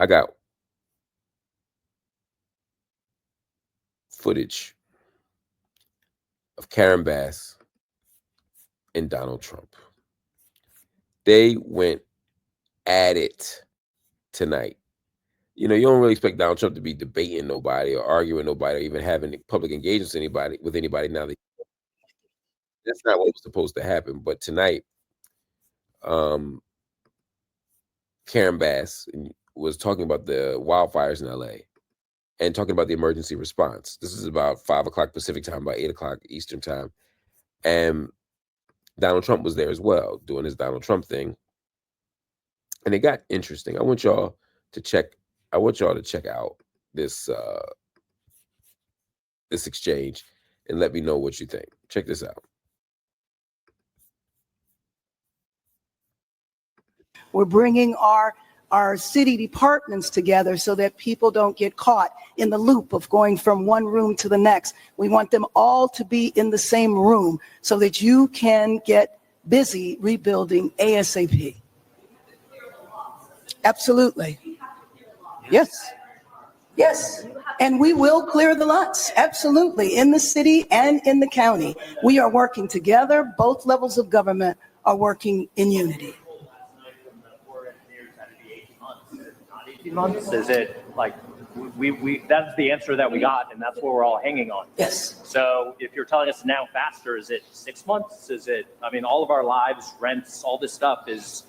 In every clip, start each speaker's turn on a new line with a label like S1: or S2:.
S1: I got footage of Karen Bass and Donald Trump. They went at it tonight. You know, you don't really expect Donald Trump to be debating nobody or arguing nobody or even having public engagements with anybody now. That's not what was supposed to happen. But tonight, Karen Bass was talking about the wildfires in LA and talking about the emergency response. This is about 5 o'clock Pacific time, about 8 o'clock Eastern time. And Donald Trump was there as well, doing his Donald Trump thing. And it got interesting. I want y'all to check out this this exchange and let me know what you think. Check this out.
S2: We're bringing our city departments together so that people don't get caught in the loop of going from one room to the next. We want them all to be in the same room so that you can get busy rebuilding ASAP. Absolutely. Yes. Yes. And we will clear the lots. Absolutely. In the city and in the county. We are working together. Both levels of government are working in unity.
S3: Months? Is it like we that's the answer that we got, and that's what we're all hanging on?
S2: Yes.
S3: So if you're telling us now faster, is it 6 months? Is it, I mean, all of our lives, rents, all this stuff is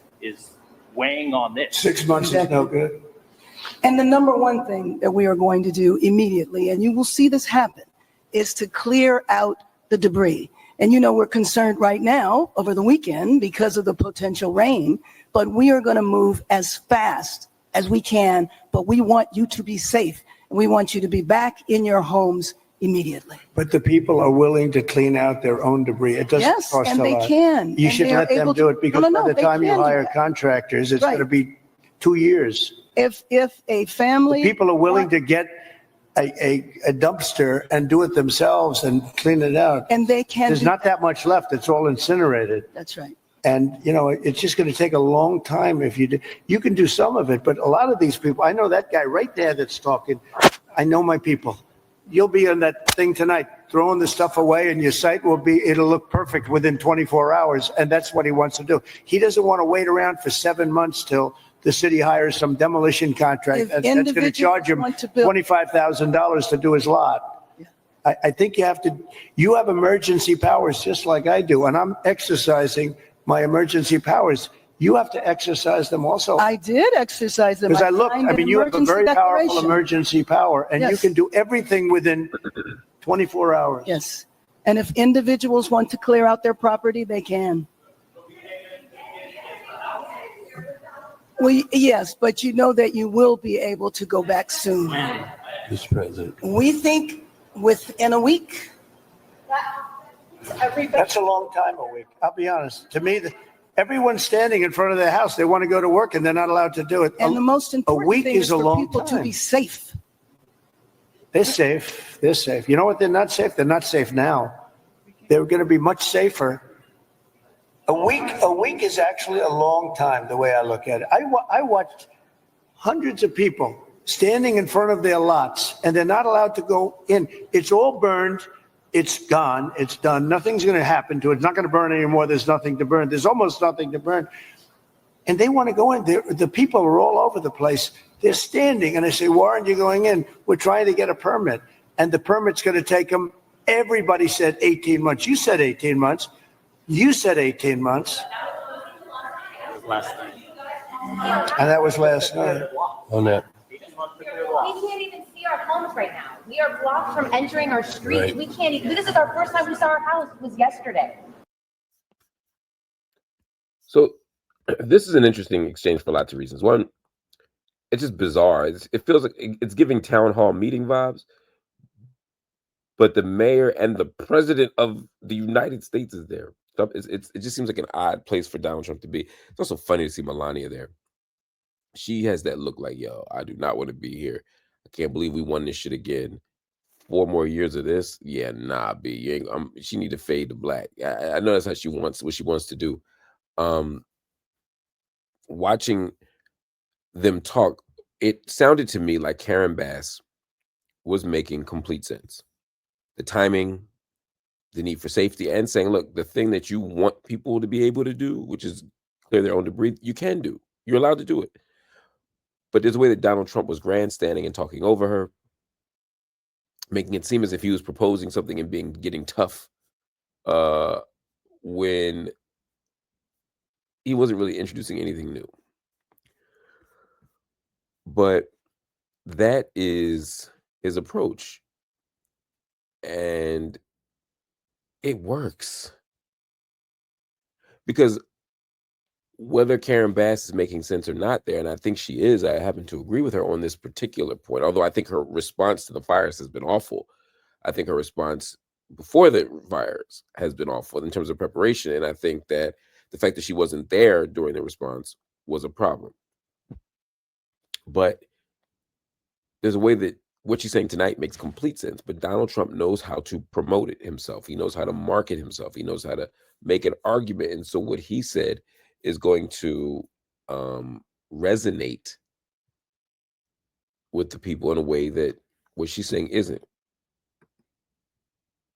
S3: weighing on this.
S4: 6 months
S2: Exactly.
S4: is no good.
S2: And the number one thing that we are going to do immediately, and you will see this happen, is to clear out the debris. And you know, we're concerned right now over the weekend because of the potential rain, but we are going to move as fast as we can, but we want you to be safe. And we want you to be back in your homes immediately.
S4: But the people are willing to clean out their own debris. It doesn't
S2: Yes,
S4: cost
S2: and
S4: a
S2: they
S4: lot.
S2: can.
S4: You
S2: and
S4: should
S2: they are
S4: let them
S2: able
S4: do
S2: to-
S4: it because
S2: No,
S4: by the
S2: they
S4: time you
S2: can do
S4: hire
S2: that.
S4: contractors, it's
S2: Right.
S4: going to be 2 years.
S2: If a family.
S4: People are willing to get a dumpster and do it themselves and clean it out.
S2: And they can.
S4: There's
S2: do
S4: not that much left. It's all incinerated.
S2: That's right.
S4: And, you know, it's just going to take a long time if you do. You can do some of it, but a lot of these people, I know that guy right there that's talking. I know my people. You'll be on that thing tonight, throwing the stuff away, and your site it'll look perfect within 24 hours. And that's what he wants to do. He doesn't want to wait around for 7 months till the city hires some demolition contract
S2: If
S4: that's going to charge him
S2: want to build-
S4: $25,000 to do his lot. I think you have emergency powers just like I do, and I'm exercising my emergency powers. You have to exercise them also.
S2: I did exercise them.
S4: Because
S2: signed an
S4: you have a
S2: emergency
S4: very powerful
S2: declaration.
S4: emergency power, and you
S2: Yes.
S4: can do everything within 24 hours.
S2: Yes. And if individuals want to clear out their property, they can. Yes, but you know that you will be able to go back soon.
S4: Mr. President.
S2: We think within a week.
S4: That's a long time, a week. I'll be honest. To me, everyone's standing in front of their house. They want to go to work, and they're not allowed to do it.
S2: And the most important
S4: week
S2: thing
S4: is
S2: is
S4: a
S2: for
S4: long
S2: people to
S4: time.
S2: be safe.
S4: They're safe. They're safe. You know what? They're not safe. They're not safe now. They're going to be much safer. A week is actually a long time, the way I look at it. I watched hundreds of people standing in front of their lots, and they're not allowed to go in. It's all burned. It's gone. It's done. Nothing's going to happen to it. It's not going to burn anymore. There's nothing to burn. There's almost nothing to burn. And they want to go in. The people are all over the place. They're standing, and I say, why aren't you going in? We're trying to get a permit, and the permit's going to take them. Everybody said 18 months. You said 18 months. You said 18 months.
S3: Last night.
S4: And that was last night. On that.
S5: We can't even see our homes right now. We are blocked from entering our streets.
S4: Right.
S5: We can't even, this is our first time we saw our house was yesterday.
S1: So this is an interesting exchange for lots of reasons. One, it's just bizarre. It feels like it's giving town hall meeting vibes, but the mayor and the president of the United States is there. It just seems like an odd place for Donald Trump to be. It's also funny to see Melania there. She has that look like, yo, I do not want to be here. I can't believe we won this shit again. 4 more years of this? Yeah, nah, B. You ain't, she need to fade to black. I know that's what she wants to do. Watching them talk it sounded to me like Karen Bass was making complete sense. The timing, the need for safety, and saying, look, the thing that you want people to be able to do, which is clear their own debris, you can do. You're allowed to do it. But there's a way that Donald Trump was grandstanding and talking over her, making it seem as if he was proposing something and getting tough when he wasn't really introducing anything new. But that is his approach. And it works. Because whether Karen Bass is making sense or not there, and I think she is, I happen to agree with her on this particular point, although I think her response to the fires has been awful. I think her response before the fires has been awful in terms of preparation, and I think that the fact that she wasn't there during the response was a problem. But there's a way that what she's saying tonight makes complete sense, but Donald Trump knows how to promote it himself. He knows how to market himself. He knows how to make an argument. And so what he said is going to resonate with the people in a way that what she's saying isn't.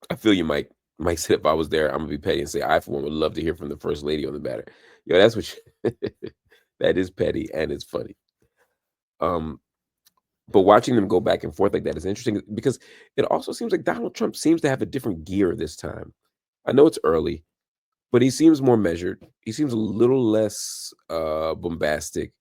S1: I feel you, Mike. Mike said if I was there, I'm gonna be petty and say I, for one, would love to hear from the first lady on the matter. Yo, that's what that is petty and it's funny. But watching them go back and forth like that is interesting because it also seems like Donald Trump seems to have a different gear this time. I know it's early, but he seems more measured. He seems a little less bombastic.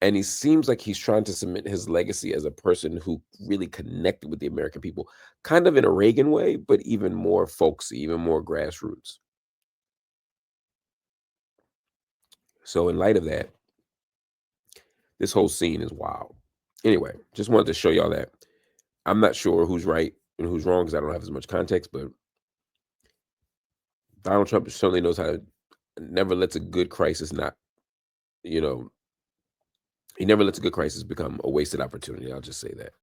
S1: And he seems like he's trying to cement his legacy as a person who really connected with the American people, kind of in a Reagan way, but even more folksy, even more grassroots. So in light of that, this whole scene is wild. Anyway, just wanted to show y'all that. I'm not sure who's right and who's wrong because I don't have as much context, but Donald Trump certainly knows how to never lets a good crisis he never lets a good crisis become a wasted opportunity. I'll just say that.